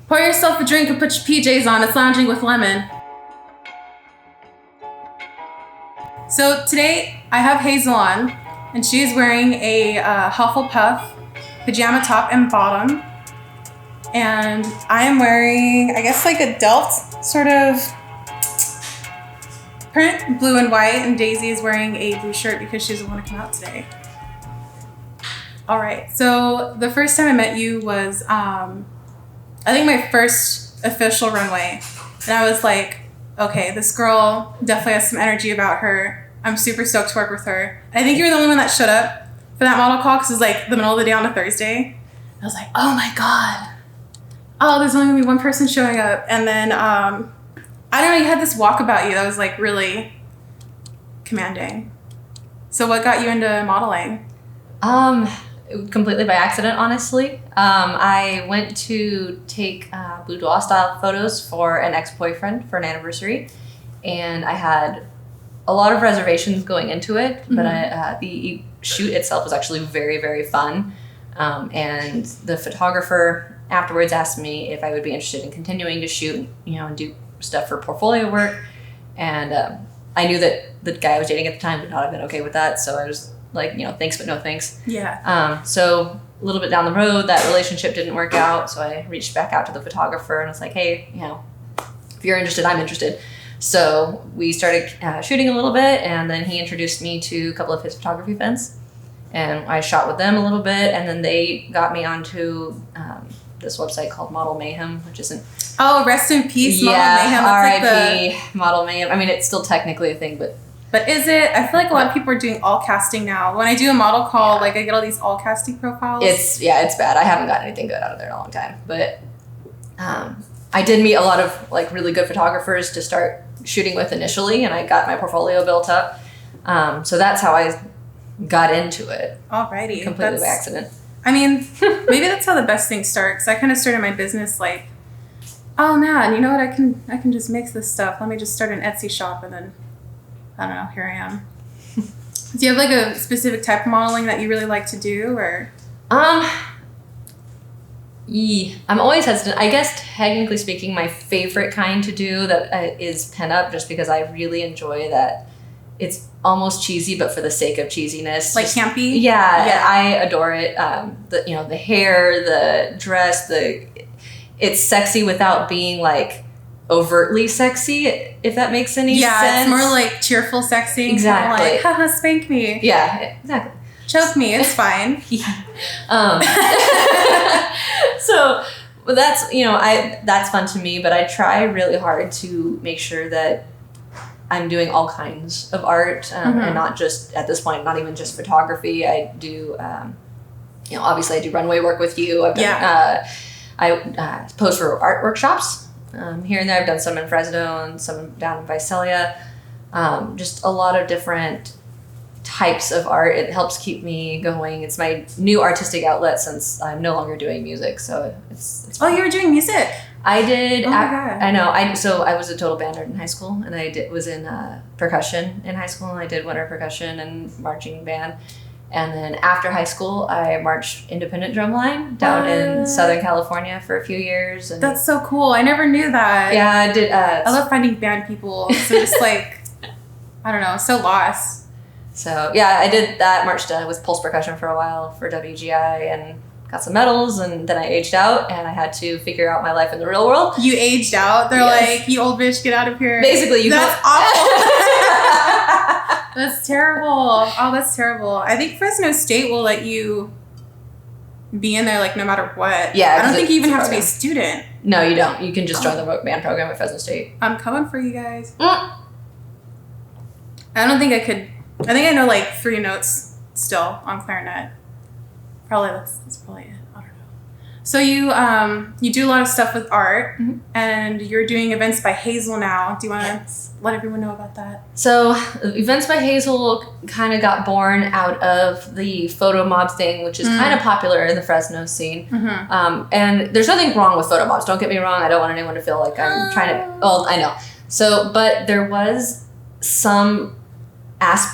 Pour yourself a drink and put your PJs on. It's Lounging with Lemon. So today I have Hazel on, and she is wearing a Hufflepuff pajama top and bottom. And I am wearing, I guess, like a Delft sort of print, blue and white, and Daisy is wearing a blue shirt because she doesn't want to come out today. All right, so the first time I met you was, I think my first official runway. And I was like, okay, this girl definitely has some energy about her. I'm super stoked to work with her. I think you were the only one that showed up for that model call because it was like the middle of the day on a Thursday. I was like, oh my God. Oh, there's only gonna be one person showing up. And then, I don't know, you had this walk about you that was like really commanding. So what got you into modeling? Completely by accident, honestly. I went to take boudoir style photos for an ex-boyfriend for an anniversary, and I had a lot of reservations going into it, but the shoot itself was actually very, very fun. And the photographer afterwards asked me if I would be interested in continuing to shoot, and do stuff for portfolio work. And I knew that the guy I was dating at the time would not have been okay with that, so I was like, thanks but no thanks. Yeah. So a little bit down the road, that relationship didn't work out, so I reached back out to the photographer and was like, hey, if you're interested, I'm interested. So we started shooting a little bit, and then he introduced me to a couple of his photography friends, and I shot with them a little bit, and then they got me onto this website called Model Mayhem, which isn't... Oh, rest in peace, Model Mayhem. R.I.P. Model Mayhem. I mean, it's still technically a thing, but... But is it? I feel like a lot of people are doing all casting now. When I do a model call, I get all these all casting profiles. It's bad. I haven't gotten anything good out of there in a long time. But I did meet a lot of really good photographers to start shooting with initially, and I got my portfolio built up. So that's how I got into it. Alrighty. Completely by accident. I mean, maybe that's how the best things start. Because I kind of started my business like, oh man, you know what? I can just mix this stuff. Let me just start an Etsy shop, and then I don't know. Here I am. Do you have a specific type of modeling that you really like to do, or? I'm always hesitant. I guess technically speaking, my favorite kind to do that is pinup, just because I really enjoy that. It's almost cheesy, but for the sake of cheesiness. Like campy? Yeah. I adore it. The hair, the dress, it's sexy without being overtly sexy, if that makes any sense. Yeah, it's more like cheerful sexy. Exactly. Like, haha, spank me. Yeah, exactly. Choke me, it's fine. So that's, that's fun to me, but I try really hard to make sure that I'm doing all kinds of art, and not just, at this point, not even just photography. I do, obviously I do runway work with you. I've done, I pose for art workshops. Here and there. I've done some in Fresno and some down in Visalia. Just a lot of different types of art. It helps keep me going. It's my new artistic outlet since I'm no longer doing music. So it's fun. Oh, you were doing music? I did. Oh my God. I know. So I was a total band nerd in high school, and I was in percussion in high school, and I did winter percussion and marching band. And then after high school, I marched independent drumline down in Southern California for a few years. And that's so cool. I never knew that. Yeah, I did. I love finding band people. So just I don't know, so lost. So yeah, I did that, marched with Pulse Percussion for a while for WGI and got some medals, and then I aged out and I had to figure out my life in the real world. You aged out? They're like, you old bitch, get out of here. Basically, That's awful. That's terrible. Oh, that's terrible. I think Fresno State will let you be in there no matter what. Yeah. I don't think you even have to be a student. No, you don't. You can just join the band program at Fresno State. I'm coming for you guys. I don't think I could. I think I know 3 notes still on clarinet. Probably that's probably it. I don't know. So you do a lot of stuff with art, and you're doing events by Hazel now. Do you want to let everyone know about that? So Events by Hazel kind of got born out of the photo mobs thing, which is kind of popular in the Fresno scene. And there's nothing wrong with photo mobs. Don't get me wrong. I don't want anyone to feel like I'm trying to... Oh, I know. So, but there was some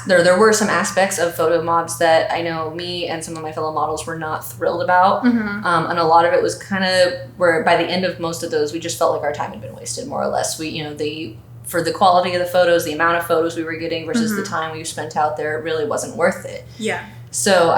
there were some aspects of photo mobs that I know me and some of my fellow models were not thrilled about. Mm-hmm. And a lot of it was kind of where by the end of most of those, we just felt like our time had been wasted, more or less. For the quality of the photos, the amount of photos we were getting versus the time we spent out there, it really wasn't worth it. Yeah. So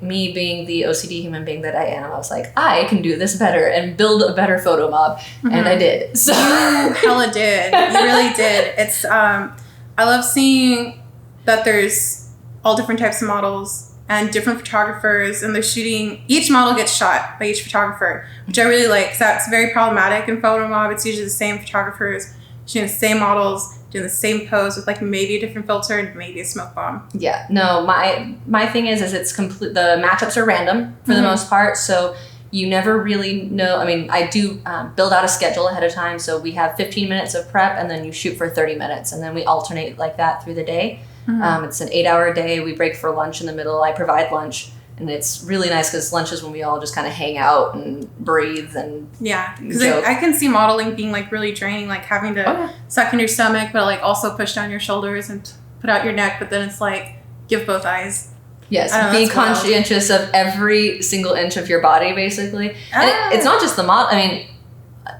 me being the OCD human being that I am, I was like, I can do this better and build a better photo mob. And I did. So you hella did. You really did. It's, I love seeing that there's all different types of models and different photographers, and they're shooting, each model gets shot by each photographer, which I really like, because that's very problematic in photo mob. It's usually the same photographers shooting the same models, doing the same pose with like maybe a different filter and maybe a smoke bomb. Yeah, no, my thing is it's complete. The matchups are random for the most part, so you never really know. I mean, I do build out a schedule ahead of time, so we have 15 minutes of prep, and then you shoot for 30 minutes, and then we alternate like that through the day. It's an 8-hour day. We break for lunch in the middle. I provide lunch. And it's really nice because lunch is when we all just kind of hang out and breathe and because I can see modeling being like really draining, like having to suck in your stomach, but like also push down your shoulders and put out your neck. But then it's like give both eyes. Yes, be conscientious of every single inch of your body, basically. And it's not just the model. I mean,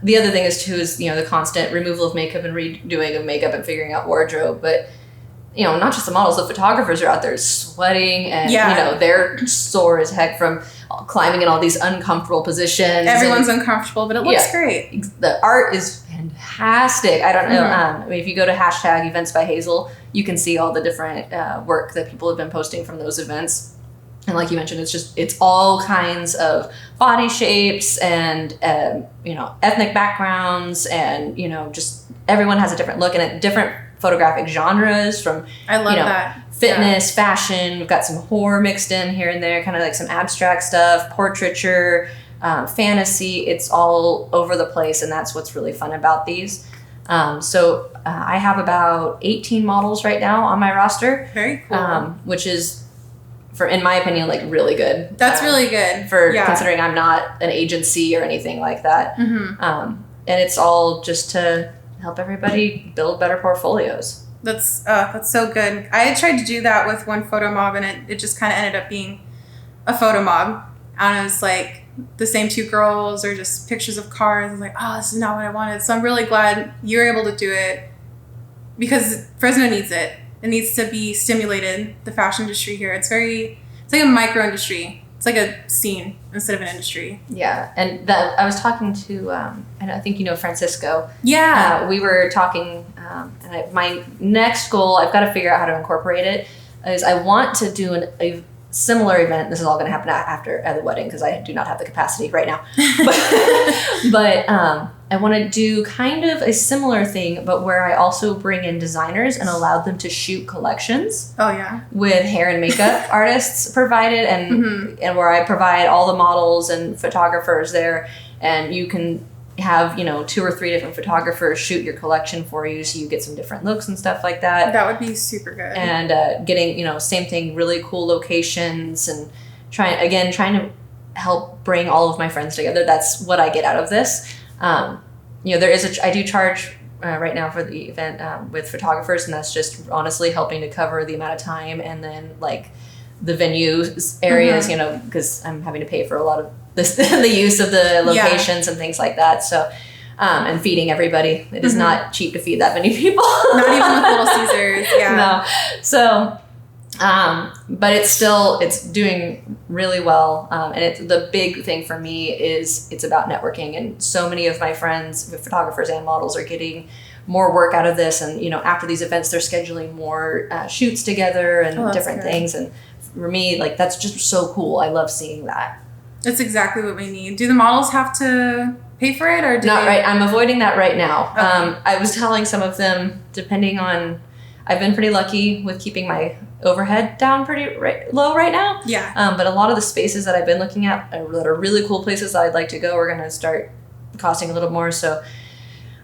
the other thing is the constant removal of makeup and redoing of makeup and figuring out wardrobe, but. Not just the models, the photographers are out there sweating and, they're sore as heck from climbing in all these uncomfortable positions. Everyone's uncomfortable, but it looks great. The art is fantastic. I don't know. I mean, if you go to #events by Hazel, you can see all the different work that people have been posting from those events. And like you mentioned, it's all kinds of body shapes and, ethnic backgrounds and, just everyone has a different look and a different photographic genres from I love that. Fitness, fashion. We've got some horror mixed in here and there, kind of like some abstract stuff, portraiture, fantasy. It's all over the place, and that's what's really fun about these. So I have about 18 models right now on my roster. Very cool. Which is, in my opinion, like really good. That's really good. For considering I'm not an agency or anything like that. And it's all just to help everybody build better portfolios. That's so good. I had tried to do that with one photo mob, and it just kind of ended up being a photo mob. And it was like the same two girls or just pictures of cars. I was like, oh, this is not what I wanted. So I'm really glad you're able to do it because Fresno needs it. It needs to be stimulated, the fashion industry here. It's like a micro industry. It's like a scene instead of an industry. Yeah, and I was talking to, and I think Francisco. Yeah. We were talking, and my next goal, I've got to figure out how to incorporate it, is I want to do a similar event. This is all going to happen at the wedding because I do not have the capacity right now. But I want to do kind of a similar thing, but where I also bring in designers and allow them to shoot collections. Oh, yeah. With hair and makeup artists provided, and where I provide all the models and photographers there, and you can have 2 or 3 different photographers shoot your collection for you, so you get some different looks and stuff like that. That would be super good. And getting same thing, really cool locations, and trying to help bring all of my friends together. That's what I get out of this. I do charge right now for the event with photographers, and that's just honestly helping to cover the amount of time and then like the venue areas, because I'm having to pay for a lot of this, the use of the locations and things like that. So, and feeding everybody. It is not cheap to feed that many people. Not even with Little Caesars. Yeah. No. So, but it's doing really well. And the big thing for me is it's about networking. And so many of my friends, photographers and models, are getting more work out of this. And, after these events, they're scheduling more shoots together and different things. And for me, like, that's just so cool. I love seeing that. That's exactly what we need. Do the models have to pay for it, or not? Right. I'm avoiding that right now. Okay. I was telling some of them, depending on, I've been pretty lucky with keeping my overhead down pretty low right now. Yeah. But a lot of the spaces that I've been looking at that are really cool places that I'd like to go are going to start costing a little more. So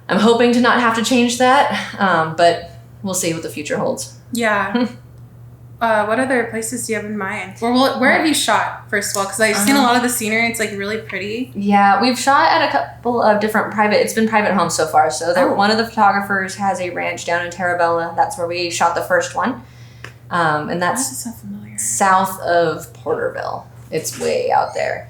I'm hoping to not have to change that. But we'll see what the future holds. Yeah. What other places do you have in mind? Where have you shot, first of all? Because I've seen a lot of the scenery. It's like really pretty. Yeah, we've shot at a couple of different it's been private homes so far. So one of the photographers has a ranch down in Terabella. That's where we shot the first one. And Why that's is it so familiar? south of Porterville. It's way out there.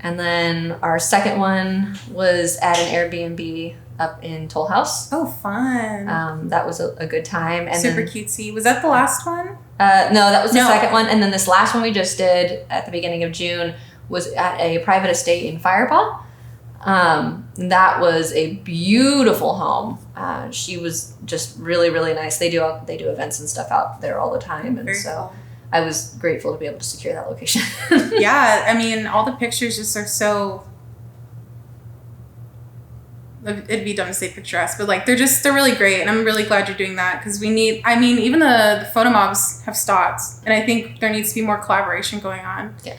And then our second one was at an Airbnb up in Toll House. Oh, fun. That was a good time. And Super then, cutesy. Was that the last one? no, that was the No. second one. And then this last one we just did at the beginning of June was at a private estate in Firepaw. That was a beautiful home. She was just really, really nice. They do events and stuff out there all the time. And Very so cool. I was grateful to be able to secure that location. Yeah, I mean, all the pictures just are so. It'd be dumb to say picturesque, but like they're really great, and I'm really glad you're doing that because we need. I mean, even the photo mobs have stopped, and I think there needs to be more collaboration going on. Yeah,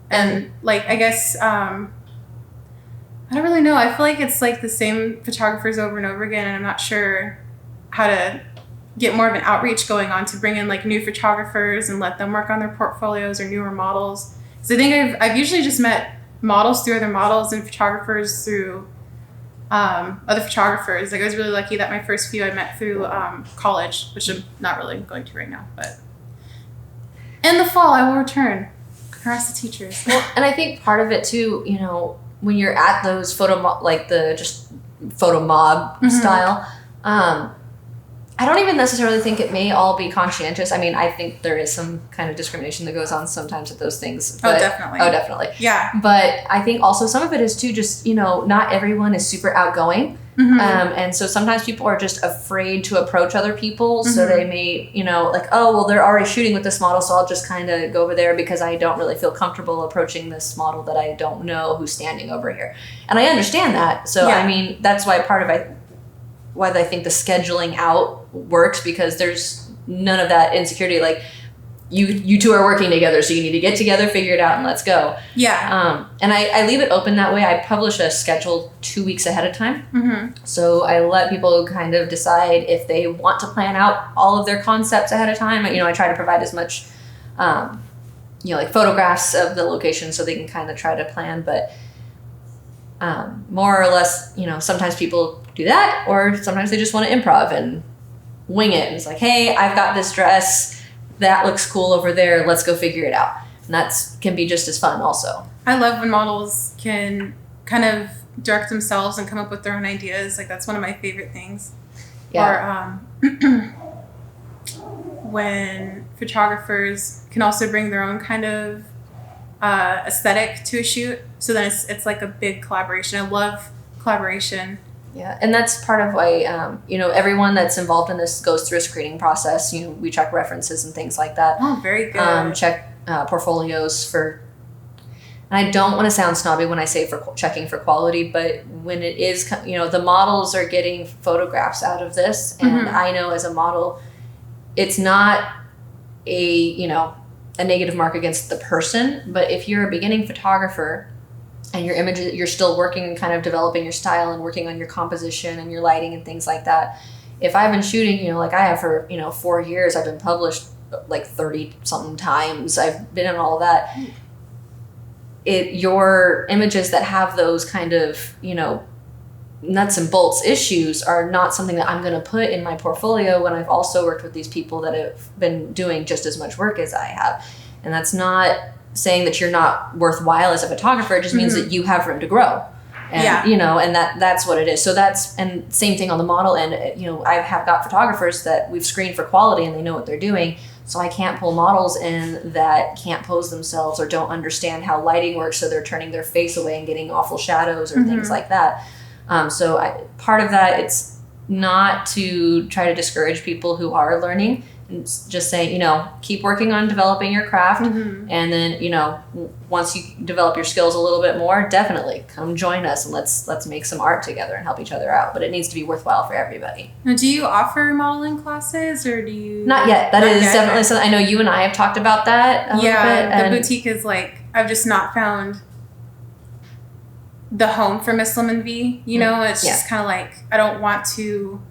and like I guess I don't really know. I feel like it's like the same photographers over and over again, and I'm not sure how to get more of an outreach going on to bring in like new photographers and let them work on their portfolios or newer models. So I think I've usually just met models through other models and photographers through other photographers. Like I was really lucky that my first few I met through college, which I'm not really going to right now, but in the fall I will return. Harass the teachers. well, and I think part of it too, you know, when you're at those photo mob Mm-hmm. style, I don't even necessarily think it may all be conscientious. I mean, I think there is some kind of discrimination that goes on sometimes with those things. But, definitely. Oh, definitely. Yeah. But I think also some of it is too just, you know, not everyone is super outgoing. Mm-hmm. And so sometimes people are just afraid to approach other people. So Mm-hmm. they may, you know, like, oh, well, they're already shooting with this model, so I'll just kind of go over there because I don't really feel comfortable approaching this model that I don't know who's standing over here. And I understand that. So, Yeah. I mean, that's why why I think the scheduling out works, because there's none of that insecurity. Like, you two are working together, so you need to get together, figure it out, and let's go. Yeah. And I leave it open that way. I publish a schedule 2 weeks ahead of time. Mm-hmm. So I let people kind of decide if they want to plan out all of their concepts ahead of time. You know, I try to provide as much, you know, like photographs of the location so they can kind of try to plan. But more or less, you know, sometimes people do that, or sometimes they just want to improv and wing it. And it's like, hey, I've got this dress. That looks cool over there. Let's go figure it out. And that can be just as fun also. I love when models can kind of direct themselves and come up with their own ideas. Like that's one of my favorite things. Yeah. Or when photographers can also bring their own kind of aesthetic to a shoot. So then it's like a big collaboration. I love collaboration. Yeah, and that's part of why, you know, everyone that's involved in this goes through a screening process. You know, we check references and things like that. Oh, very good. Check portfolios for, and I don't want to sound snobby when I say for checking for quality, but when it is, you know, the models are getting photographs out of this, and I know as a model, it's not a, you know, a negative mark against the person, but if you're a beginning photographer and your image, you're still working and kind of developing your style and working on your composition and your lighting and things like that. If I've been shooting, you know, like I have for, you know, 4 years, I've been published like 30 something times. I've been in all of that. Your images that have those kind of, you know, nuts and bolts issues are not something that I'm going to put in my portfolio when I've also worked with these people that have been doing just as much work as I have. And that's not saying that you're not worthwhile as a photographer. It just means that you have room to grow. And, you know, and that's what it is. So that's, and same thing on the model end. You know, I have got photographers that we've screened for quality and they know what they're doing. So I can't pull models in that can't pose themselves or don't understand how lighting works. So they're turning their face away and getting awful shadows or things like that. So part of that, it's not to try to discourage people who are learning. It's just saying, you know, keep working on developing your craft. And then, you know, once you develop your skills a little bit more, definitely come join us and let's make some art together and help each other out. But it needs to be worthwhile for everybody. Now, do you offer modeling classes or do you? Not yet. That is definitely something. I know you and I have talked about that a little bit. The boutique is like, I've just not found the home for Miss Lemon V. You know, it's just kind of like, I don't want to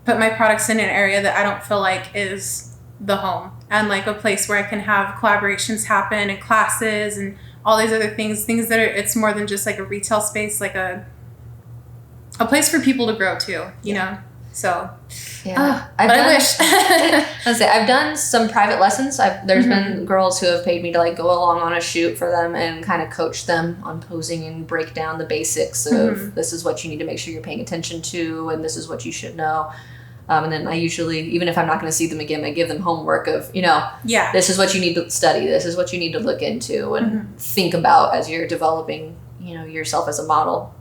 put my products in an area that I don't feel like is the home, and like a place where I can have collaborations happen and classes and all these other things that are, it's more than just like a retail space, like a place for people to grow too, you know? So, yeah, I wish. I've done some private lessons. There's been girls who have paid me to like go along on a shoot for them and kind of coach them on posing and break down the basics of this is what you need to make sure you're paying attention to, and this is what you should know. And then I usually, even if I'm not going to see them again, I give them homework of, this is what you need to study, this is what you need to look into and think about as you're developing, yourself as a model.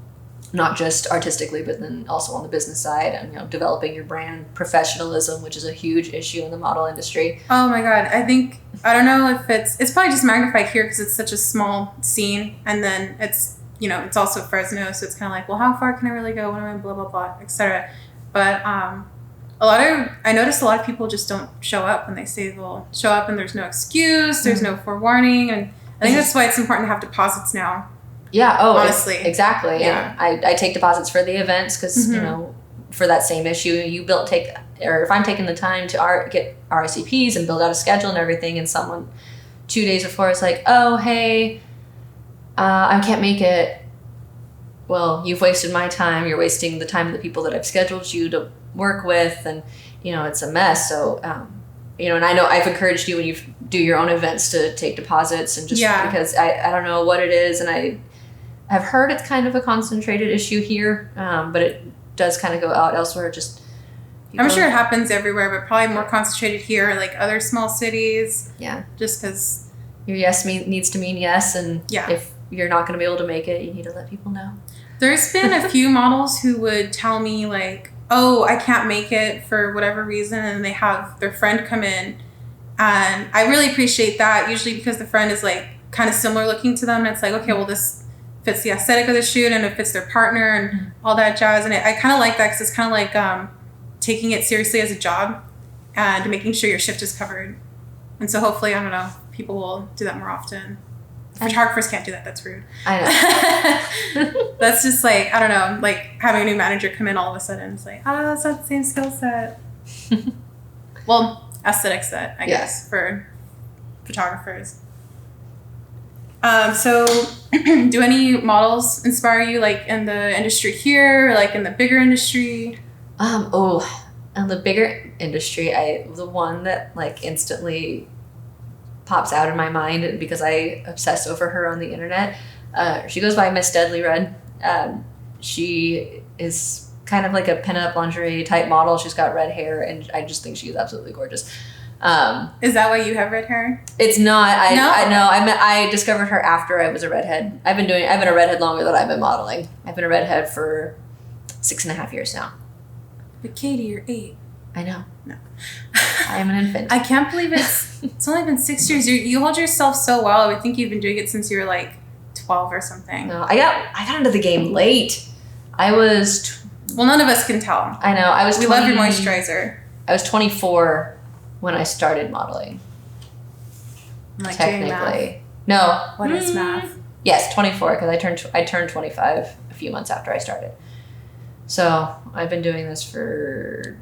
Not just artistically, but then also on the business side and, developing your brand, professionalism, which is a huge issue in the model industry. Oh my God. I don't know if it's probably just magnified here because it's such a small scene. And then it's, it's also Fresno. So it's kind of like, well, how far can I really go? When am I blah, blah, blah, etc. But I noticed a lot of people just don't show up when they say they'll show up and there's no excuse, there's no forewarning. And I think that's why it's important to have deposits now. Yeah. Oh, honestly. Exactly. Yeah. And I take deposits for the events because, for that same issue, if I'm taking the time to get RSVPs and build out a schedule and everything, and someone 2 days before is like, oh, hey, I can't make it. Well, you've wasted my time. You're wasting the time of the people that I've scheduled you to work with. And, it's a mess. So, and I know I've encouraged you when you do your own events to take deposits and just because I don't know what it is. And I've heard it's kind of a concentrated issue here, but it does kind of go out elsewhere. I'm sure it happens everywhere, but probably more concentrated here, like other small cities. Yeah. Just because your yes needs to mean yes. And if you're not going to be able to make it, you need to let people know. There's been a few models who would tell me like, oh, I can't make it for whatever reason. And they have their friend come in. And I really appreciate that, usually because the friend is like kind of similar looking to them. And it's like, okay, well, this fits the aesthetic of the shoot and it fits their partner and all that jazz. And I kind of like that because it's kind of like taking it seriously as a job and making sure your shift is covered. And so hopefully, I don't know, people will do that more often. Photographers can't do that. That's rude. I know. That's just like, I don't know, like having a new manager come in all of a sudden. It's like, oh, that's not the same skill set. Well, aesthetic set, I guess, for photographers. So do any models inspire you like in the industry here or like in the bigger industry? In the bigger industry, the one that like instantly pops out in my mind because I obsess over her on the internet. She goes by Miss Deadly Red. She is kind of like a pinup lingerie type model. She's got red hair and I just think she's absolutely gorgeous. Is that why you have red hair? It's not. I know. I discovered her after I was a redhead. I've been a redhead longer than I've been modeling. I've been a redhead for 6.5 years now. But Katie, you're 8. I know. No. I am an infant. I can't believe it's only been 6 years. You hold yourself so well. I would think you've been doing it since you were like 12 or something. No, I got into the game late. I was... Well, none of us can tell. I know. We love your moisturizer. I was 24 when I started modeling. Like technically. No. What is math? Yes, 24 because I turned 25 a few months after I started. So I've been doing this for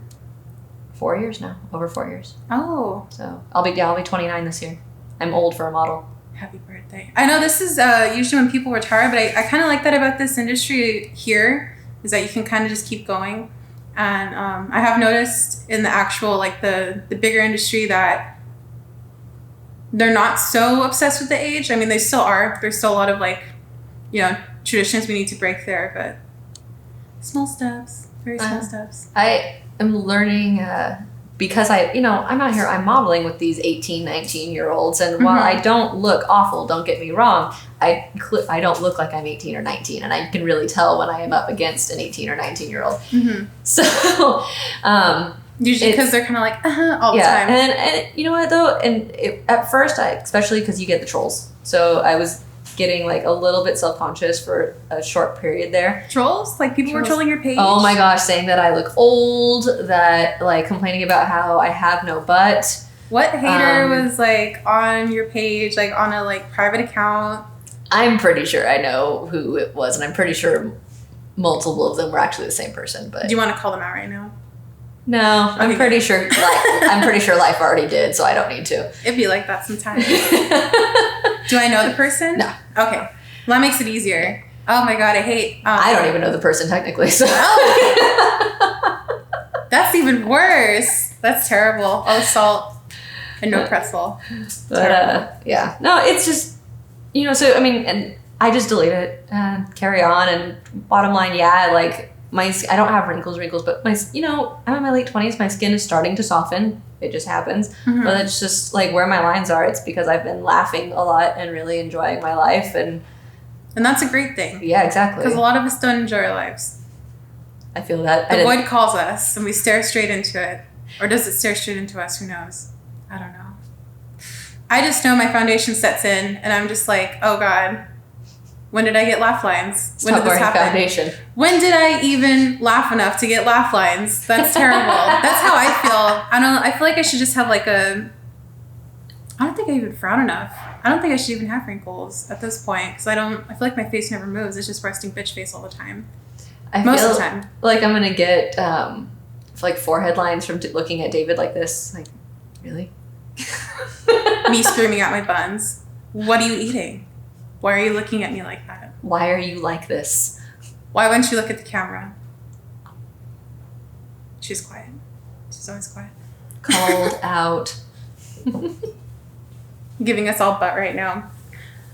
4 years now, over 4 years. Oh. So I'll be 29 this year. I'm old for a model. Happy birthday. I know this is usually when people retire, but I kind of like that about this industry here is that you can kind of just keep going. And I have noticed in the actual, like the bigger industry that they're not so obsessed with the age. I mean, they still are. There's still a lot of like, traditions we need to break there, but small steps, very small steps. I am learning because I'm out here, I'm modeling with these 18, 19-year-olds. And while I don't look awful, don't get me wrong, I don't look like I'm 18 or 19. And I can really tell when I am up against an 18 or 19-year-old. Mm-hmm. So, usually because they're kind of like, all the time. And you know what, though? And at first, especially because you get the trolls. So I was getting like a little bit self-conscious for a short period there. Trolls? Like people were trolling your page? Oh my gosh, saying that I look old, that like complaining about how I have no butt. What hater was like on your page, like on a like private account? I'm pretty sure I know who it was, and I'm pretty sure multiple of them were actually the same person. But do you want to call them out right now? No, I'm pretty sure. I'm pretty sure life already did, so I don't need to. It'd be like that sometimes. Do I know the person? No. Okay, well, that makes it easier. Oh my god, I hate. I don't even know the person technically. So that That's even worse. That's terrible. All salt and no pretzel. But yeah, no, it's just, you know, so I mean, and I just delete it and carry on. And bottom line, yeah, like I don't have wrinkles, but you know, I'm in my late 20s. My skin is starting to soften. It just happens. Mm-hmm. But it's just like where my lines are. It's because I've been laughing a lot and really enjoying my life. And that's a great thing. Yeah, exactly. Because a lot of us don't enjoy our lives. I feel that. The void calls us and we stare straight into it. Or does it stare straight into us? Who knows? I don't know. I just know my foundation sets in and I'm just like, oh God, when did I get laugh lines? When did this happen? Foundation. When did I even laugh enough to get laugh lines? That's terrible. That's how I feel. I feel like I should just have like I don't think I even frown enough. I don't think I should even have wrinkles at this point because I feel like my face never moves. It's just resting bitch face all the time. Most of the time. Like I'm going to get like forehead lines from looking at David like this. Like, really? Me screaming at my buns. What are you eating? Why are you looking at me like that? Why are you like this? Why wouldn't you look at the camera? She's quiet. She's always quiet. Called out. Giving us all butt right now.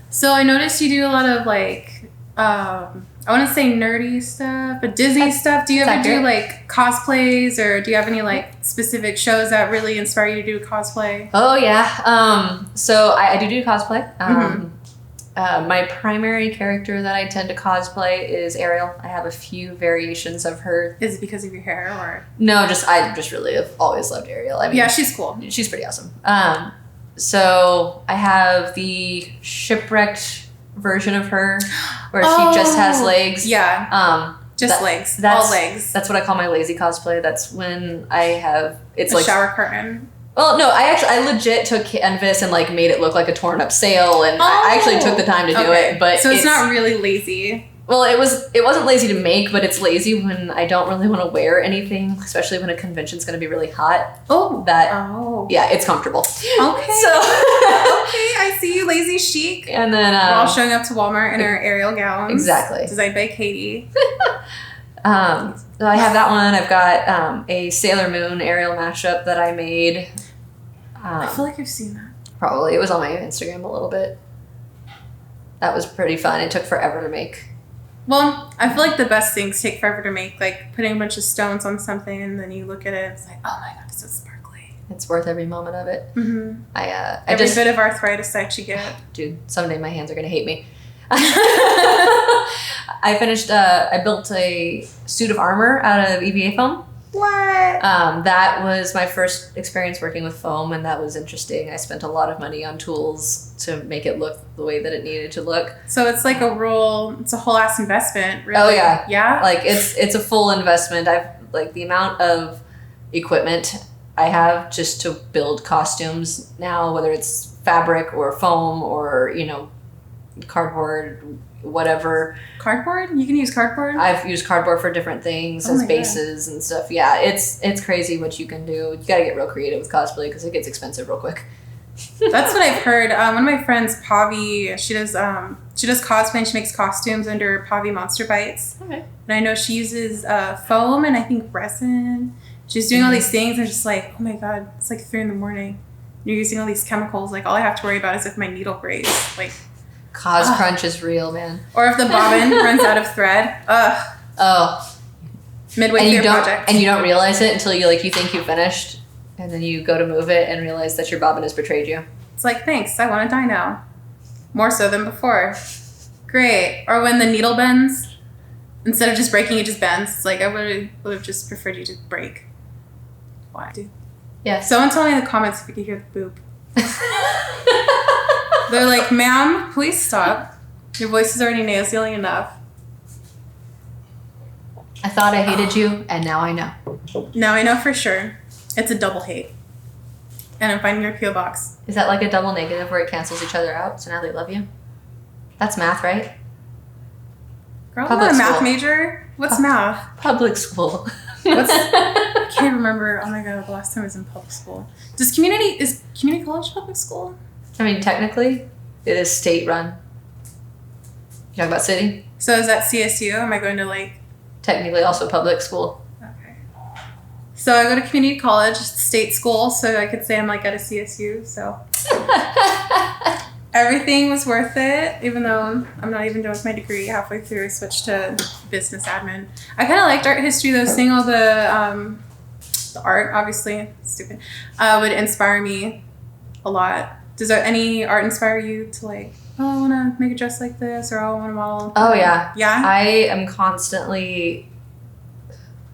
So I noticed you do a lot of like, I want to say nerdy stuff, but Disney stuff. Do you ever do like cosplays or do you have any like specific shows that really inspire you to do cosplay? Oh yeah. So I do cosplay. My primary character that I tend to cosplay is Ariel. I have a few variations of her. Is it because of your hair or? No, I just really have always loved Ariel. I mean, yeah, she's cool. She's pretty awesome. So I have the shipwrecked version of her where she just has legs. Yeah. Just legs. All legs. That's what I call my lazy cosplay. That's when I have it's like shower curtain. Well, no, I legit took canvas and like made it look like a torn up sail, and I actually took the time to do it. But so it's not really lazy. Well, it wasn't lazy to make, but it's lazy when I don't really want to wear anything, especially when a convention's going to be really hot. Yeah, it's comfortable. Okay. So okay, I see you, lazy chic. And then we're all showing up to Walmart in our Ariel gowns. Exactly. Designed by Katie. So I have that one. I've got a Sailor Moon Ariel mashup that I made. I feel like I've seen that. Probably. It was on my Instagram a little bit. That was pretty fun. It took forever to make. Well, I feel like the best things take forever to make, like putting a bunch of stones on something and then you look at it, it's like, oh my God, it's so sparkly. It's worth every moment of it. Mm-hmm. Every bit of arthritis that you get. Dude, someday my hands are going to hate me. I built a suit of armor out of EVA foam. What? That was my first experience working with foam, and that was interesting. I spent a lot of money on tools to make it look the way that it needed to look. So it's like it's a whole ass investment, really. Oh yeah. Yeah? Like it's a full investment. I've like the amount of equipment I have just to build costumes now, whether it's fabric or foam or, you know, cardboard, whatever. Cardboard? You can use cardboard? I've used cardboard for different things as bases and stuff. Yeah, it's crazy what you can do. You gotta get real creative with cosplay because it gets expensive real quick. That's what I've heard. One of my friends, Pavi, she does cosplay and she makes costumes under Pavi Monster Bites. Okay. And I know she uses foam and I think resin. She's doing all these things and just like, oh my God, it's like 3 a.m. You're using all these chemicals. Like all I have to worry about is if my needle breaks. Like Crunch is real, man. Or if the bobbin runs out of thread. Ugh. Oh. Midway through your project. And you don't realize it until you think you finished, and then you go to move it and realize that your bobbin has betrayed you. It's like, thanks, I want to die now. More so than before. Great. Or when the needle bends, instead of just breaking, it just bends. It's like, I would have just preferred you to break. Why? Yeah. Someone tell me in the comments if you could hear the boop. They're like, ma'am, please stop. Your voice is already nasally enough. I thought I hated you, and now I know. Now I know for sure. It's a double hate. And I'm finding your P.O. box. Is that like a double negative where it cancels each other out, so now they love you? That's math, right? Girl, I'm not a math major. What's math? Public school. I can't remember. Oh my God, the last time I was in public school. Is community college public school? I mean, technically, it is state-run. You talking about city? So is that CSU? Am I going to like... Technically also public school. Okay. So I go to community college, state school, so I could say I'm like at a CSU. So everything was worth it, even though I'm not even done with my degree. Halfway through, I switched to business admin. I kind of liked art history though. Seeing all the art, obviously, stupid, would inspire me a lot. Does any art inspire you to like, oh, I want to make a dress like this, or oh, I want to model? Oh yeah. Yeah? I am constantly,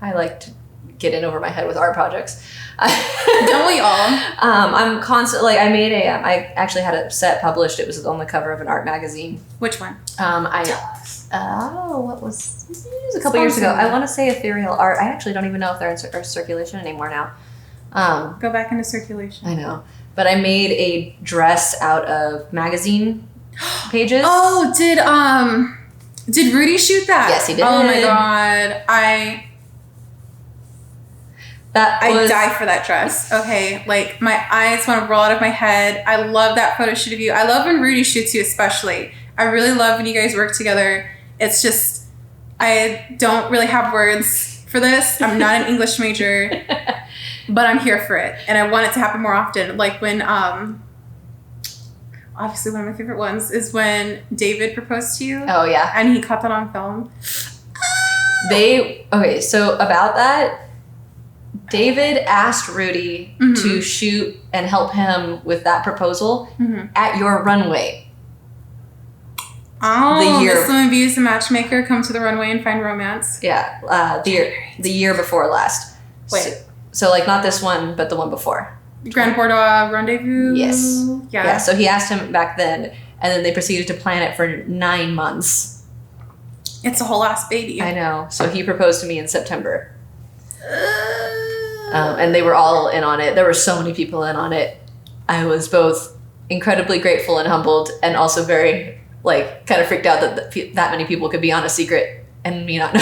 I like to get in over my head with art projects. Don't we all? I'm constantly, like, I actually had a set published. It was on the cover of an art magazine. Which one? What was it was a couple years ago. I want to say Ethereal Art. I actually don't even know if they're in circulation anymore now. Go back into circulation. I know. But I made a dress out of magazine pages. Oh, did Rudy shoot that? Yes, he did. Oh my god. I die for that dress. Okay, like my eyes want to roll out of my head. I love that photo shoot of you. I love when Rudy shoots you especially. I really love when you guys work together. It's just, I don't really have words for this. I'm not an English major, but I'm here for it. And I want it to happen more often. Like when, obviously one of my favorite ones is when David proposed to you. Oh yeah. And he caught that on film. So about that, David asked Rudy to shoot and help him with that proposal at your runway. Oh, Miss Lemon Views, the matchmaker, come to the runway and find romance. Yeah, the year before last. Wait. So like not this one, but the one before. Grand Bordeaux Rendezvous? Yes. Yeah. So he asked him back then, and then they proceeded to plan it for 9 months. It's a whole ass baby. I know. So he proposed to me in September. And they were all in on it. There were so many people in on it. I was both incredibly grateful and humbled, and also very, like, kind of freaked out that many people could be on a secret and me not know.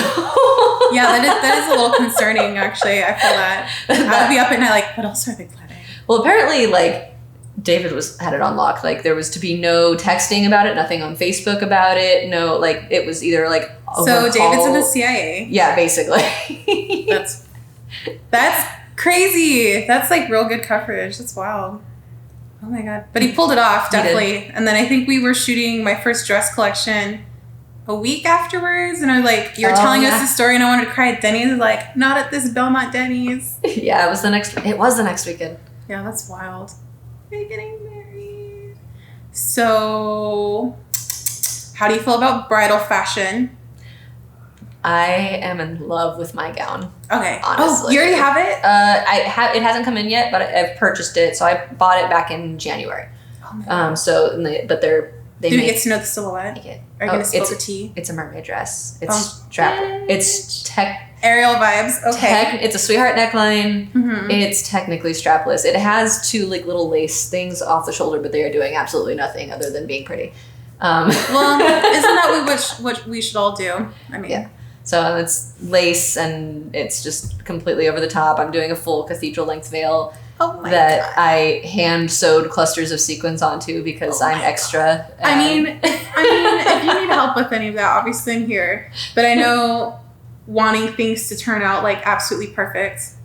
Yeah, that is a little concerning, actually. I feel that. I'd be up at night like, what else are they planning? Well, apparently, like, David had it on lock. Like, there was to be no texting about it, nothing on Facebook about it. No, like, it was either, like, so David's in the CIA? Yeah, basically. That's crazy. That's, like, real good coverage. That's wild. Oh my god. But he pulled it off, definitely. And then I think we were shooting my first dress collection a week afterwards. And I was like, you were telling us the story and I wanted to cry at Denny's. I was like, not at this Belmont Denny's. Yeah, it was the next weekend. Yeah, that's wild. We're getting married. So, how do you feel about bridal fashion? I am in love with my gown. Okay. Honestly. Oh, you already have it? It hasn't come in yet, but I've purchased it. So I bought it back in January. Oh my God. Do we get to know the silhouette? Are you going to spill the tea? It's a mermaid dress. It's It's Ariel vibes. Okay. It's a sweetheart neckline. Mm-hmm. It's technically strapless. It has 2 like little lace things off the shoulder, but they are doing absolutely nothing other than being pretty. Well, isn't that what we should all do? I mean, yeah. So it's lace and it's just completely over the top. I'm doing a full cathedral length veil that I hand sewed clusters of sequins onto because I'm extra. I mean, if you need help with any of that, obviously I'm here. But I know wanting things to turn out like absolutely perfect,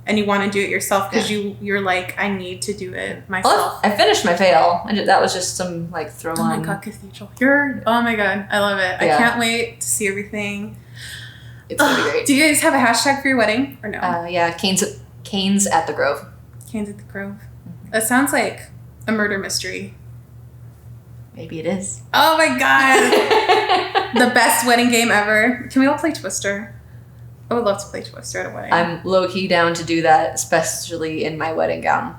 and you want to do it yourself because you're like, I need to do it myself. Well, I finished my veil. That was just some like throw on. Oh my god, cathedral! Oh my god, I love it. Yeah. I can't wait to see everything. It's gonna be great. Do you guys have a hashtag for your wedding or no? Yeah, Canes at the Grove. Canes at the Grove. Mm-hmm. That sounds like a murder mystery. Maybe it is. Oh my god. The best wedding game ever. Can we all play Twister? I would love to play Twister at a wedding. I'm low-key down to do that, especially in my wedding gown.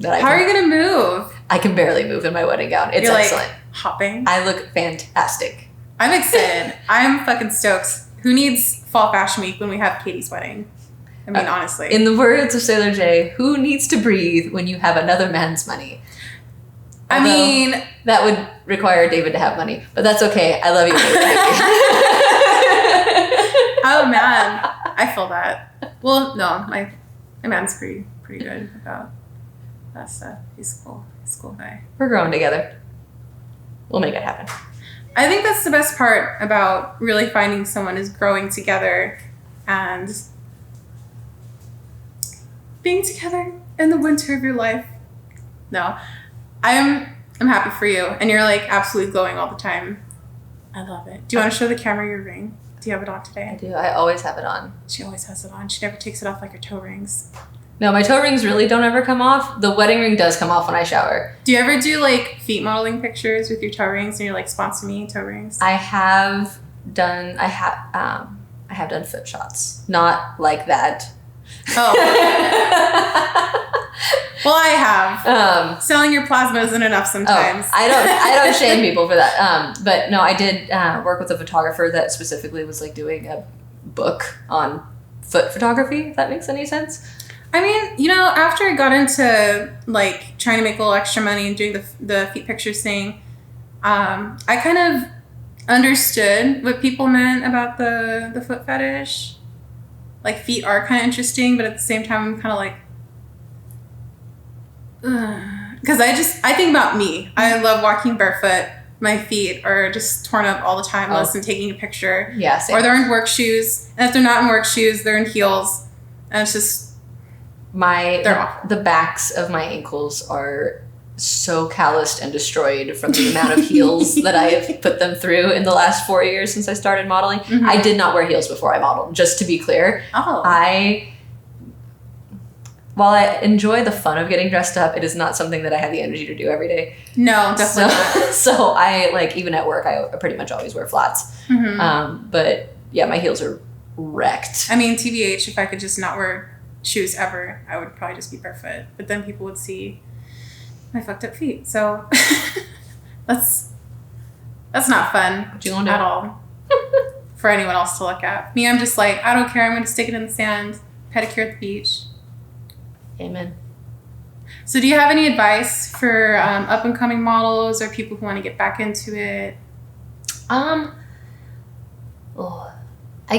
How are you going to move? I can barely move in my wedding gown. It's excellent. Like hopping? I look fantastic. I'm excited. I'm fucking stoked. Who needs fall fashion week when we have Katie's wedding? I mean, honestly. In the words of Sailor J, who needs to breathe when you have another man's money? Although, I mean, that would require David to have money, but that's okay. I love you. Oh man, I feel that. Well, no, my man's pretty good about that stuff. He's cool. He's a cool guy. We're growing together. We'll make it happen. I think that's the best part about really finding someone is growing together and being together in the winter of your life. No, I'm happy for you, and you're like absolutely glowing all the time. I love it. Do you want to show the camera your ring? Do you have it on today? I do. I always have it on. She always has it on. She never takes it off like her toe rings. No, my toe rings really don't ever come off. The wedding ring does come off when I shower. Do you ever do like feet modeling pictures with your toe rings and you're like, sponsor me toe rings? I have done foot shots. Not like that. Oh. Well, I have. Selling your plasma isn't enough sometimes. I don't shame people for that. But no, I did work with a photographer that specifically was like doing a book on foot photography, if that makes any sense. I mean, you know, after I got into like trying to make a little extra money and doing the feet pictures thing, I kind of understood what people meant about the foot fetish. Like, feet are kind of interesting, but at the same time, I'm kind of like, because I think about me. I love walking barefoot. My feet are just torn up all the time unless I'm taking a picture. Yeah, same. Or they're in work shoes. And if they're not in work shoes, they're in heels. And it's just... The backs of my ankles are so calloused and destroyed from the amount of heels that I have put them through in the last 4 years since I started modeling. Mm-hmm. I did not wear heels before I modeled, just to be clear. Oh. While I enjoy the fun of getting dressed up, it is not something that I have the energy to do every day. No, definitely not. So I, like, even at work, I pretty much always wear flats. Mm-hmm. But yeah, my heels are wrecked. I mean, TBH, if I could just not wear shoes ever, I would probably just be barefoot. But then people would see my fucked up feet. So that's not fun at all for anyone else to look at. Me, I'm just like, I don't care. I'm going to stick it in the sand, pedicure at the beach. Amen. So do you have any advice for up and coming models or people who want to get back into it? I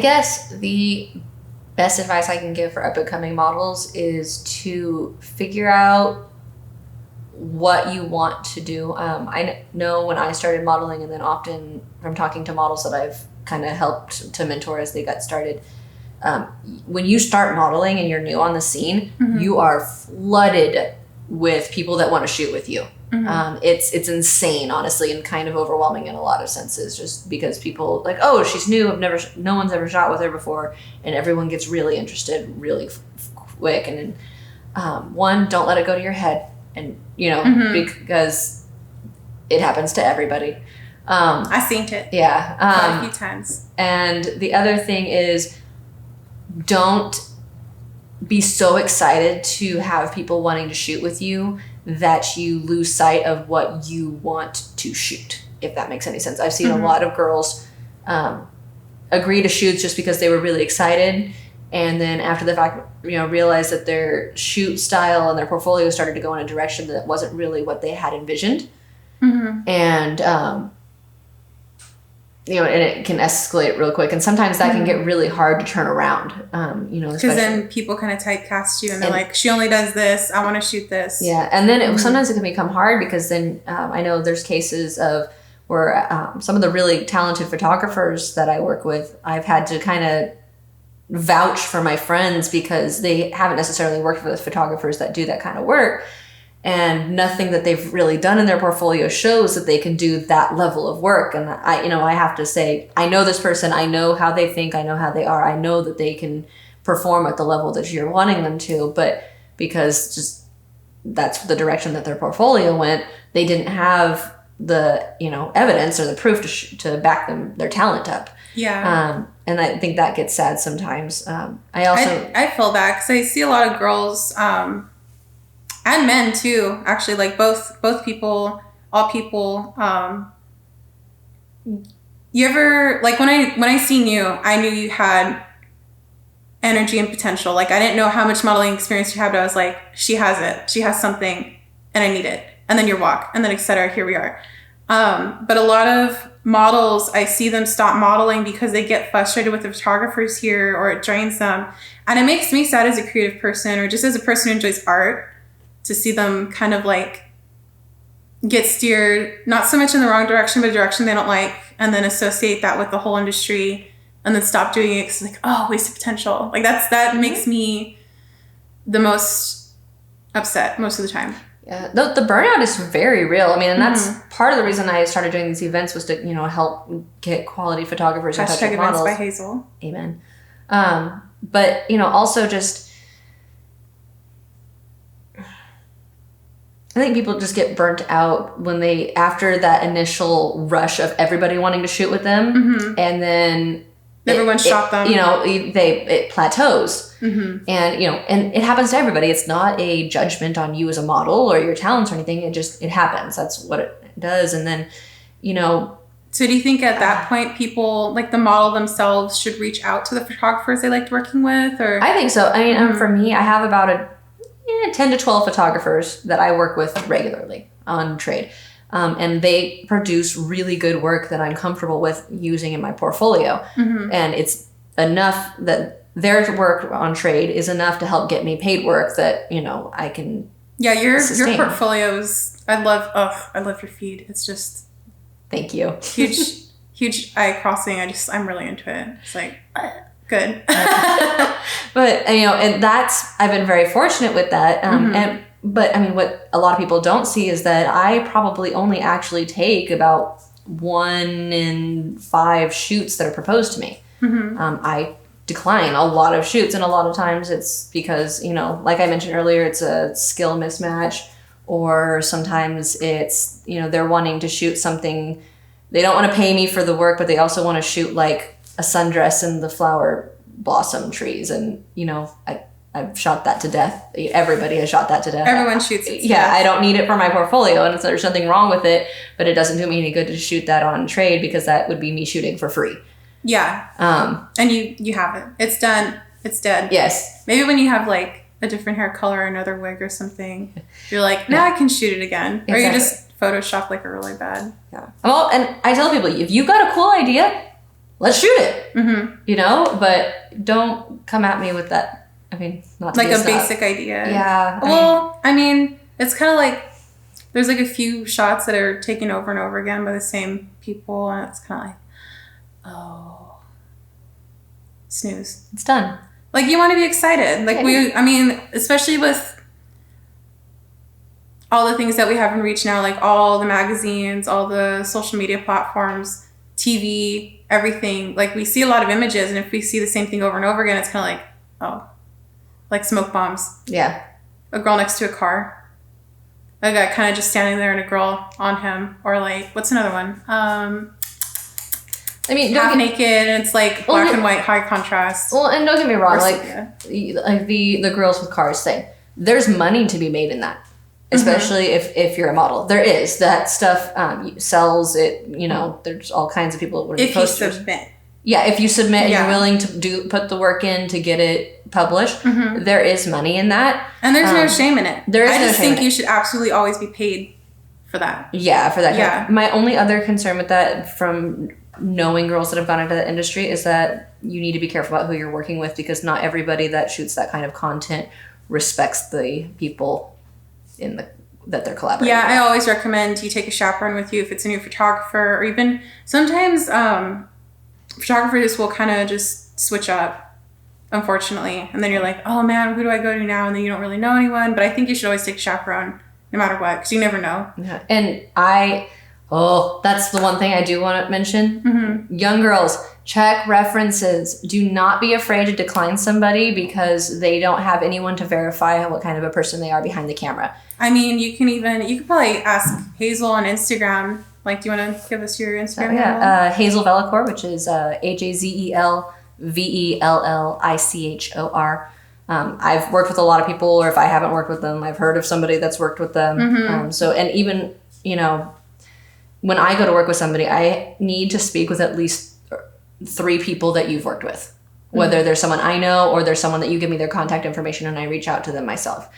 guess the best advice I can give for up and coming models is to figure out what you want to do. I know when I started modeling, and then often from talking to models that I've kind of helped to mentor as they got started, when you start modeling and you're new on the scene, mm-hmm. you are flooded with people that want to shoot with you. Mm-hmm. It's insane, honestly, and kind of overwhelming in a lot of senses, just because people like, oh, she's new, no one's ever shot with her before, and everyone gets really interested really quick. And then, one, don't let it go to your head, and mm-hmm. because it happens to everybody. I've seen it. Yeah, quite a few times. And the other thing is, don't be so excited to have people wanting to shoot with you that you lose sight of what you want to shoot, if that makes any sense. I've seen mm-hmm. a lot of girls agree to shoots just because they were really excited, and then after the fact, realize that their shoot style and their portfolio started to go in a direction that wasn't really what they had envisioned. Mm-hmm. And and it can escalate real quick, and sometimes that can get really hard to turn around. Because then people kind of typecast you, and they're like, "She only does this. I want to shoot this." Yeah, and then sometimes it can become hard because then I know there's cases of where some of the really talented photographers that I work with, I've had to kind of vouch for my friends because they haven't necessarily worked with photographers that do that kind of work. And nothing that they've really done in their portfolio shows that they can do that level of work. And I have to say, I know this person, I know how they think, I know how they are, I know that they can perform at the level that you're wanting them to, but because just that's the direction that their portfolio went, they didn't have the, evidence or the proof to back their talent up. Yeah. And I think that gets sad sometimes. I feel that because I see a lot of girls, and men too, actually, like both people, all people. You ever, like, when I seen you, I knew you had energy and potential. Like, I didn't know how much modeling experience you had, but I was like, she has it. She has something, and I need it. And then your walk, and then et cetera. Here we are. But a lot of models, I see them stop modeling because they get frustrated with the photographers here, or it drains them. And it makes me sad as a creative person, or just as a person who enjoys art, to see them kind of like get steered, not so much in the wrong direction, but a direction they don't like, and then associate that with the whole industry, and then stop doing it because like, oh, wasted potential. Like that makes me the most upset most of the time. Yeah, the burnout is very real. I mean, and that's part of the reason I started doing these events was to, you know, help get quality photographers in touch with models. Events by Hazel. Amen. But, you know, also just, I think people just get burnt out when after that initial rush of everybody wanting to shoot with them, and then everyone shot them. You know, it plateaus. And, you know, and it happens to everybody. It's not a judgment on you as a model or your talents or anything. It happens. That's what it does. And then, you know. So do you think at that point people, like the model themselves, should reach out to the photographers they liked working with? Or I think so. I mean, for me, I have about 10 to 12 photographers that I work with regularly on trade. And they produce really good work that I'm comfortable with using in my portfolio. And it's enough that their work on trade is enough to help get me paid work that, you know, I can your sustain. portfolios, I love your feed. It's just thank you. huge eye crossing. I'm really into it. It's like good. But, you know, and I've been very fortunate with that. But I mean, what a lot of people don't see is that I probably only actually take about 1 in 5 shoots that are proposed to me. I decline a lot of shoots, and a lot of times it's because, you know, like I mentioned earlier, it's a skill mismatch, or sometimes it's, you know, they're wanting to shoot something. They don't want to pay me for the work, but they also want to shoot like a sundress in the flower blossom trees, and, you know, I've shot that to death. Everybody has shot that to death. Everyone shoots it to death. I don't need it for my portfolio, and there's nothing wrong with it, but it doesn't do me any good to shoot that on trade, because that would be me shooting for free. Yeah. And you have it. It's done. It's dead. Yes. Maybe when you have like a different hair color or another wig or something, you're like, now I can shoot it again. Exactly. Or you just Photoshop like a really bad. Yeah. Well, and I tell people, if you got a cool idea, let's shoot it. You know, but don't come at me with that. I mean, not like a basic idea. Yeah. I mean, it's kind of like there's like a few shots that are taken over and over again by the same people, and it's kind of like, oh, snooze. It's done. Like, you want to be excited. Like, I mean, especially with all the things that we have in reach now, like all the magazines, all the social media platforms, TV, everything. Like, we see a lot of images, and if we see the same thing over and over again, it's kind of like, oh, like smoke bombs. Yeah. A girl next to a car. A guy kind of just standing there and a girl on him. Or like, what's another one? I mean, half naked, and it's like black and white, high contrast. Well, and don't get me wrong, like the girls with cars thing. There's money to be made in that, especially if you're a model. There is that stuff sells it. You know, there's all kinds of people. If you submit. Yeah, if you submit and you're willing to put the work in to get it published, there is money in that, and there's no shame in it. There is. I just think you should absolutely always be paid for that. Yeah, for that. Yeah. My only other concern with that, from knowing girls that have gone into that industry, is that you need to be careful about who you're working with, because not everybody that shoots that kind of content respects the people that they're collaborating with. I always recommend you take a chaperone with you if it's a new photographer, or even sometimes photographers will kind of just switch up, unfortunately, and then you're like, oh man, who do I go to now? And then you don't really know anyone. But I think you should always take a chaperone no matter what, because you never know. Yeah. And that's the one thing I do want to mention. Young girls, check references. Do not be afraid to decline somebody because they don't have anyone to verify what kind of a person they are behind the camera. I mean, you can probably ask Hazel on Instagram. Like, do you want to give us your Instagram handle? Hazel Vellichor, which is HazelVellichor. I've worked with a lot of people, or if I haven't worked with them, I've heard of somebody that's worked with them. And even, you know, when I go to work with somebody, I need to speak with at least 3 people that you've worked with. Whether there's someone I know, or there's someone that you give me their contact information and I reach out to them myself.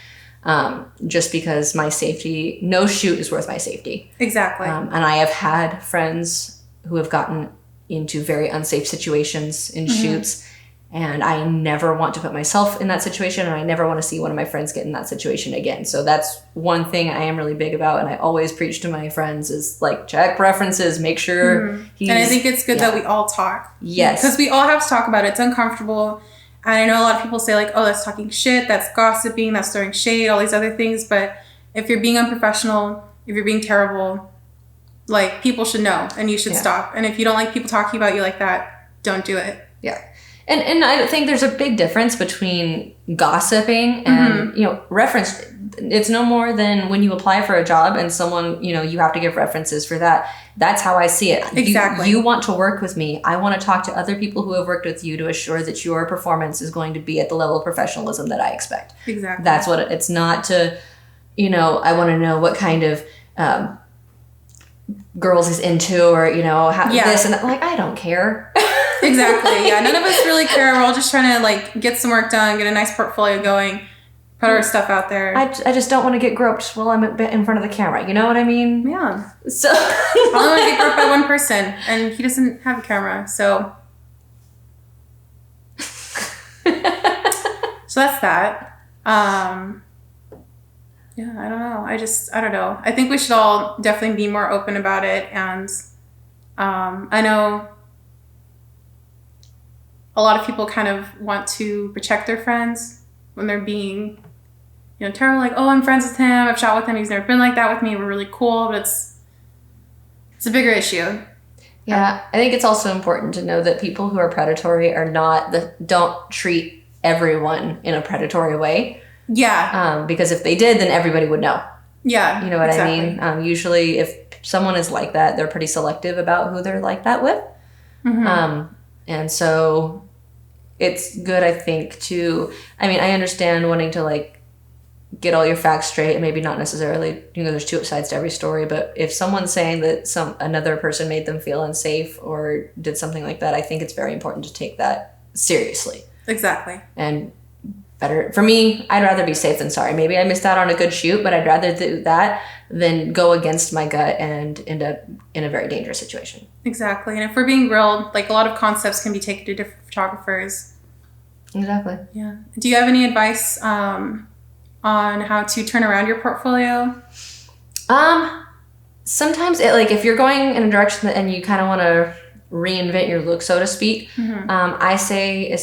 Just because my safety, no shoot is worth my safety. Exactly. And I have had friends who have gotten into very unsafe situations in shoots, and I never want to put myself in that situation, and I never want to see one of my friends get in that situation again. So that's one thing I am really big about, and I always preach to my friends is like, check references, make sure he's... And I think it's good that we all talk. Yes. Because we all have to talk about it. It's uncomfortable. And I know a lot of people say like, oh, that's talking shit, that's gossiping, that's throwing shade, all these other things. But if you're being unprofessional, if you're being terrible, like, people should know and you should stop. And if you don't like people talking about you like that, don't do it. Yeah. And I think there's a big difference between gossiping and, reference. It's no more than when you apply for a job and someone, you have to give references for that. That's how I see it. Exactly. You want to work with me. I want to talk to other people who have worked with you to assure that your performance is going to be at the level of professionalism that I expect. Exactly. That's what it's not to, I want to know what kind of girls he's into or, how this and that. Like, I don't care. Exactly. Yeah. None of us really care. We're all just trying to like get some work done, get a nice portfolio going, put our stuff out there. I just don't want to get groped while I'm in front of the camera. You know what I mean? Yeah. So I only want to get groped by one person, and he doesn't have a camera, so. So that's that. Yeah, I don't know. I don't know. I think we should all definitely be more open about it, and I know a lot of people kind of want to protect their friends when they're being, terrible. Like, oh, I'm friends with him. I've shot with him. He's never been like that with me. We're really cool. But it's a bigger issue. Yeah, I think it's also important to know that people who are predatory are don't treat everyone in a predatory way. Yeah. Because if they did, then everybody would know. Yeah. You know what I mean? Usually, if someone is like that, they're pretty selective about who they're like that with. Mm-hmm. And so it's good, I think, I understand wanting to like get all your facts straight and maybe not necessarily, there's two sides to every story, but if someone's saying that another person made them feel unsafe or did something like that, I think it's very important to take that seriously. Exactly. And better, for me, I'd rather be safe than sorry. Maybe I missed out on a good shoot, but I'd rather do that than go against my gut and end up in a very dangerous situation. Exactly. And if we're being real, like, a lot of concepts can be taken to different photographers. Exactly. Yeah. Do you have any advice on how to turn around your portfolio? Sometimes if you're going in a direction and you kind of want to reinvent your look, so to speak, I say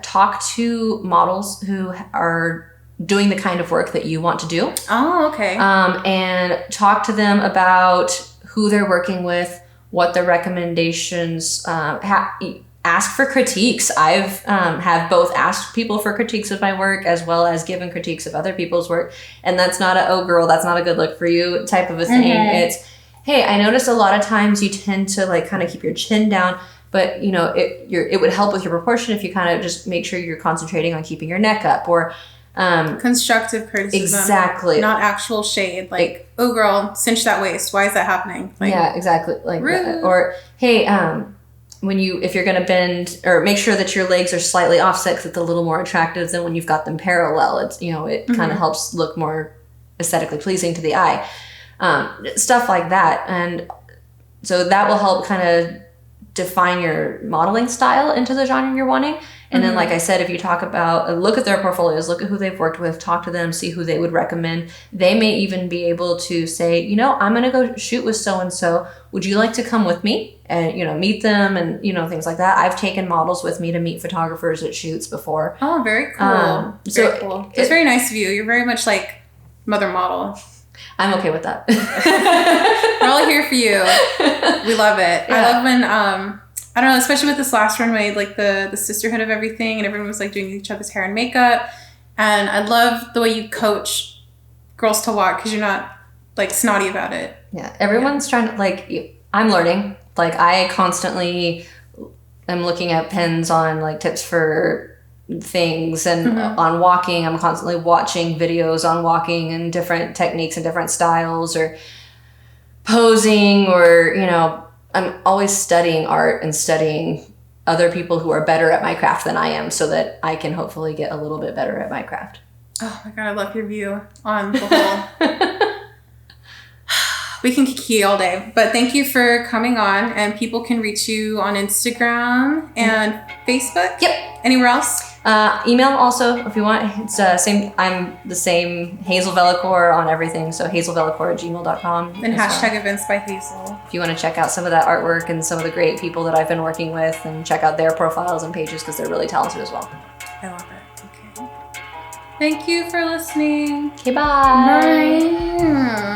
talk to models who are doing the kind of work that you want to do. Oh, okay. And talk to them about who they're working with, what their recommendations, ask for critiques. I've have both asked people for critiques of my work as well as given critiques of other people's work. And that's not oh girl, that's not a good look for you type of a thing. Mm-hmm. It's, hey, I noticed a lot of times you tend to like kind of keep your chin down, but it would help with your proportion if you kind of just make sure you're concentrating on keeping your neck up, or constructive criticism. Exactly. Not actual shade. Like, oh girl, cinch that waist. Why is that happening? Like, yeah, exactly. Like that. Or, hey, if you're going to bend, or make sure that your legs are slightly offset because it's a little more attractive than when you've got them parallel. It's, it kind of helps look more aesthetically pleasing to the eye. Stuff like that. And so that will help kind of define your modeling style into the genre you're wanting. And then, like I said, if you look at their portfolios, look at who they've worked with, talk to them, see who they would recommend. They may even be able to say, I'm going to go shoot with so-and-so. Would you like to come with me? And, meet them and, things like that. I've taken models with me to meet photographers at shoots before. Oh, very cool. Very cool. It's very nice of you. You're very much like mother model. I'm okay with that. We're all here for you. We love it. Yeah. I love when, I don't know, especially with this last runway, like the sisterhood of everything, and everyone was like doing each other's hair and makeup. And I love the way you coach girls to walk because you're not like snotty about it. Yeah. Everyone's trying to, I'm learning. I constantly am looking at pins on tips for things and on walking. I'm constantly watching videos on walking and different techniques and different styles, or posing, or I'm always studying art and studying other people who are better at my craft than I am, so that I can hopefully get a little bit better at my craft. Oh my god, I love your view on the whole. We can kiki all day, but thank you for coming on. And people can reach you on Instagram and Facebook. Yep. Anywhere else? Email also if you want. It's same. I'm the same, Hazel Vellichor on everything. So hazelvellichor@gmail.com. And hashtag events by Hazel. If you want to check out some of that artwork and some of the great people that I've been working with, and check out their profiles and pages because they're really talented as well. I love it. Okay. Thank you for listening. Okay, bye. Bye.